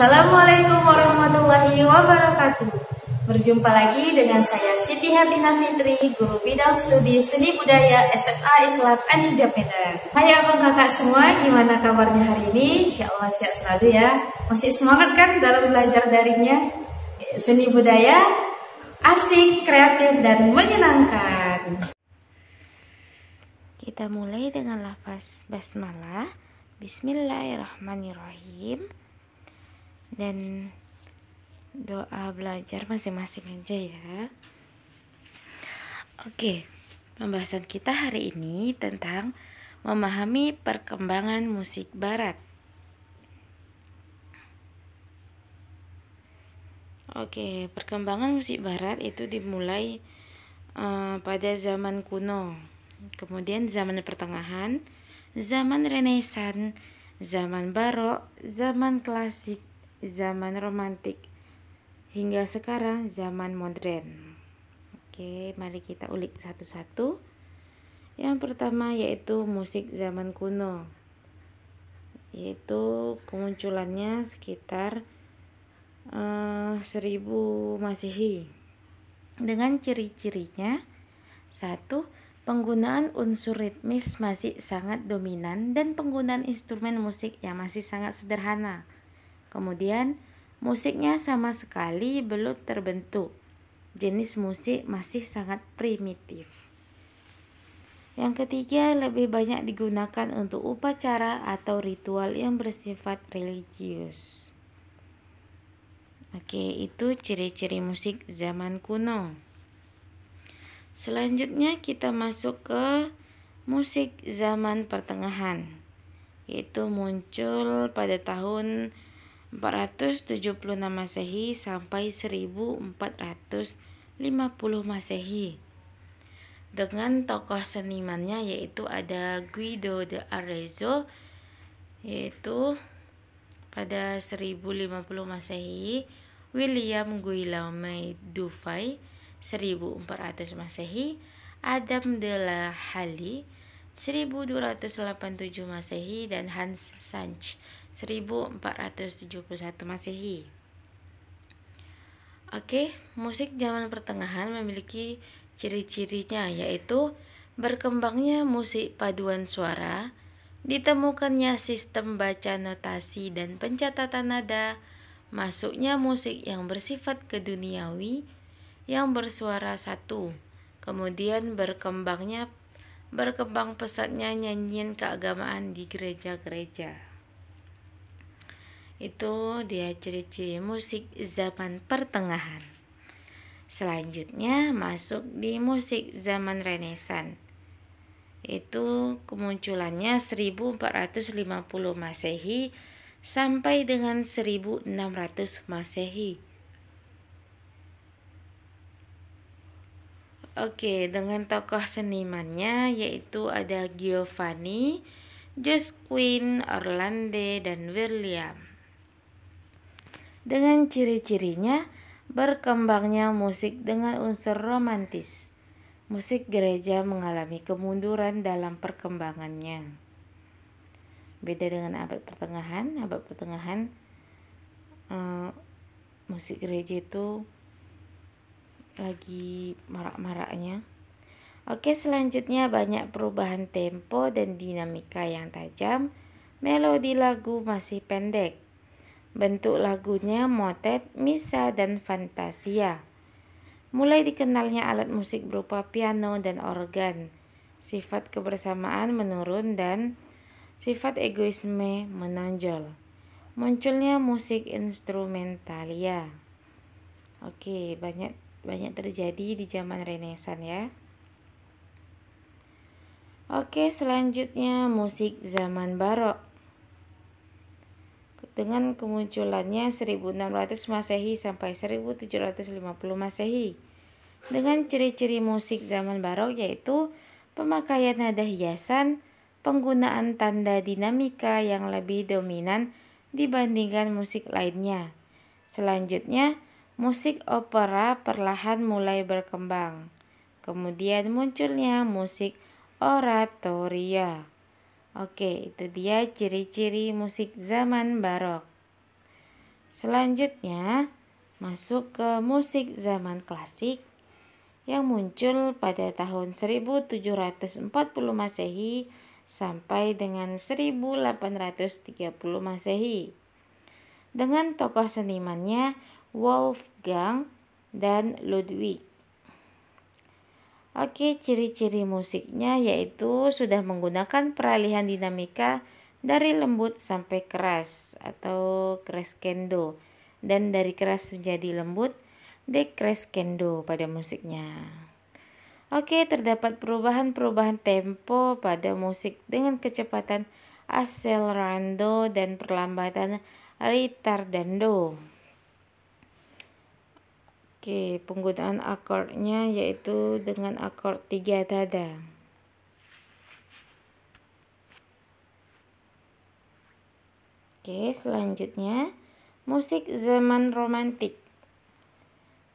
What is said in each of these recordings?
Assalamualaikum warahmatullahi wabarakatuh. Berjumpa lagi dengan saya Siti Hatina Fitri, Guru Bidang Studi Seni Budaya SMA Islam Anija Medan. Hai abang kakak semua, gimana kabarnya hari ini? Insya Allah sehat selalu ya. Masih semangat kan dalam belajar daringnya? Seni budaya asik, kreatif, dan menyenangkan. Kita mulai dengan lafaz basmalah. Bismillahirrahmanirrahim. Dan doa belajar masing-masing aja ya. Oke, pembahasan kita hari ini tentang memahami perkembangan musik barat. Oke, perkembangan musik barat itu dimulai pada zaman kuno, kemudian zaman pertengahan, zaman Renaissance, zaman barok, zaman klasik, zaman romantik, hingga sekarang zaman modern. Oke, mari kita ulik satu-satu. Yang pertama yaitu musik zaman kuno, yaitu kemunculannya sekitar 1000 Masehi. Dengan ciri-cirinya: 1. Penggunaan unsur ritmis masih sangat dominan dan penggunaan instrumen musik yang masih sangat sederhana. Kemudian, musiknya sama sekali belum terbentuk. Jenis musik masih sangat primitif. Yang ketiga, lebih banyak digunakan untuk upacara atau ritual yang bersifat religius. Oke, itu ciri-ciri musik zaman kuno. Selanjutnya kita masuk ke musik zaman pertengahan, yaitu muncul pada tahun 476 Masehi sampai 1450 Masehi. Dengan tokoh senimannya yaitu ada Guido de Arezzo, yaitu pada 1050 Masehi, William Guillaume Dufay 1400 Masehi, Adam de la Halle 1287 Masehi, dan Hans Sachs 1471 Masehi. Oke, musik zaman pertengahan memiliki ciri-cirinya, yaitu berkembangnya musik paduan suara, ditemukannya sistem baca notasi dan pencatatan nada, masuknya musik yang bersifat keduniawi yang bersuara satu, kemudian berkembang pesatnya nyanyian keagamaan di gereja-gereja. Itu dia ciri-ciri musik zaman pertengahan. Selanjutnya masuk di musik zaman Renaissance. Itu kemunculannya 1450 Masehi sampai dengan 1600 Masehi. Oke, dengan tokoh senimannya yaitu ada Giovanni, Josquin, Orlando, dan William. Dengan ciri-cirinya, berkembangnya musik dengan unsur romantis. Musik gereja mengalami kemunduran dalam perkembangannya. Beda dengan abad pertengahan. Musik gereja itu lagi marak-maraknya. Oke, selanjutnya banyak perubahan tempo dan dinamika yang tajam. Melodi lagu masih pendek. Bentuk lagunya motet, misa, dan fantasia. Mulai dikenalnya alat musik berupa piano dan organ. Sifat kebersamaan menurun dan sifat egoisme menonjol. Munculnya musik instrumentalia. Oke, banyak terjadi di zaman Renaissance ya. Oke, selanjutnya musik zaman barok. Dengan kemunculannya 1600 Masehi sampai 1750 Masehi. Dengan ciri-ciri musik zaman barok yaitu pemakaian nada hiasan, penggunaan tanda dinamika yang lebih dominan dibandingkan musik lainnya. Selanjutnya, musik opera perlahan mulai berkembang. Kemudian munculnya musik oratoria. Oke, itu dia ciri-ciri musik zaman barok. Selanjutnya masuk ke musik zaman klasik yang muncul pada tahun 1740 Masehi sampai dengan 1830 Masehi. Dengan tokoh senimannya Wolfgang dan Ludwig. Oke, ciri-ciri musiknya yaitu sudah menggunakan peralihan dinamika dari lembut sampai keras atau crescendo, dan dari keras menjadi lembut decrescendo pada musiknya. Oke, terdapat perubahan-perubahan tempo pada musik dengan kecepatan accelerando dan perlambatan retardando. Oke, penggunaan akordnya yaitu dengan akord 3 nada. Oke, selanjutnya musik zaman romantik.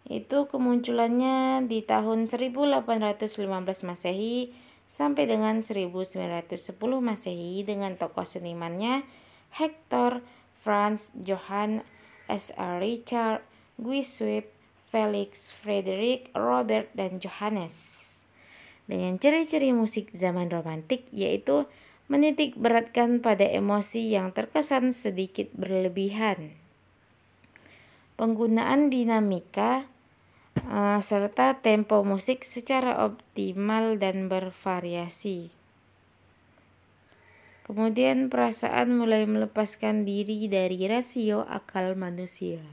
Itu kemunculannya di tahun 1815 Masehi sampai dengan 1910 Masehi dengan tokoh senimannya Hector, Franz, Johann, S.R. Richard, Guy, Felix, Frederick, Robert, dan Johannes. Dengan ciri-ciri musik zaman romantik yaitu menitik beratkan pada emosi yang terkesan sedikit berlebihan, penggunaan dinamika serta tempo musik secara optimal dan bervariasi. Kemudian perasaan mulai melepaskan diri dari rasio akal manusia.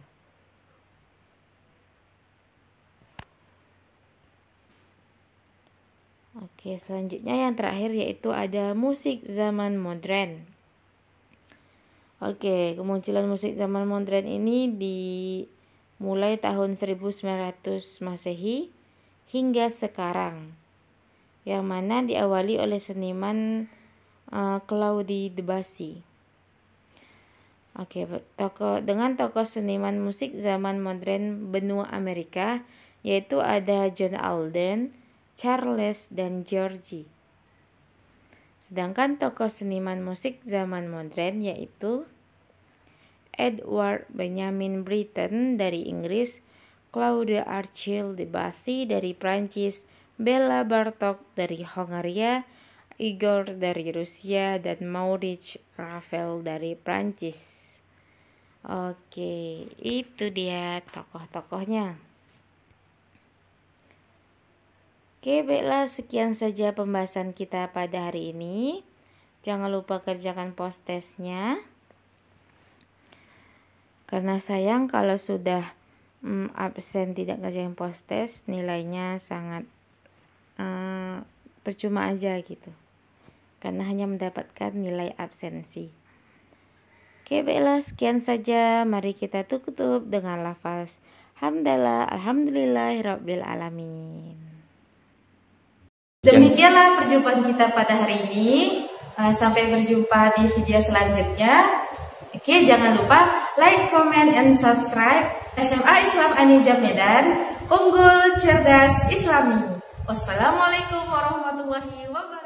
Oke, selanjutnya yang terakhir yaitu ada musik zaman modern. Oke, kemunculan musik zaman modern ini dimulai tahun 1900 Masehi hingga sekarang, yang mana diawali oleh seniman Claude Debussy. Oke, dengan tokoh seniman musik zaman modern benua Amerika yaitu ada John Alden, Charles, dan Georgie. Sedangkan tokoh seniman musik zaman modern yaitu Edward Benjamin Britten dari Inggris, Claude Archil Debussy dari Prancis, Bela Bartok dari Hongaria, Igor dari Rusia, dan Maurice Ravel dari Prancis. Oke, itu dia tokoh-tokohnya. Oke, baiklah, sekian saja pembahasan kita pada hari ini. Jangan lupa kerjakan post-testnya. Karena sayang kalau sudah absen tidak kerjain post-test, nilainya sangat percuma aja gitu. Karena hanya mendapatkan nilai absensi. Oke, baiklah, sekian saja. Mari kita tutup dengan lafaz hamdalah, alhamdulillahirabbil alamin. Demikianlah perjumpaan kita pada hari ini. Sampai berjumpa di video selanjutnya. Oke, jangan lupa like, comment, and subscribe SMA Islam An-Nijab Medan, unggul, cerdas, islami. Wassalamualaikum warahmatullahi wabarakatuh.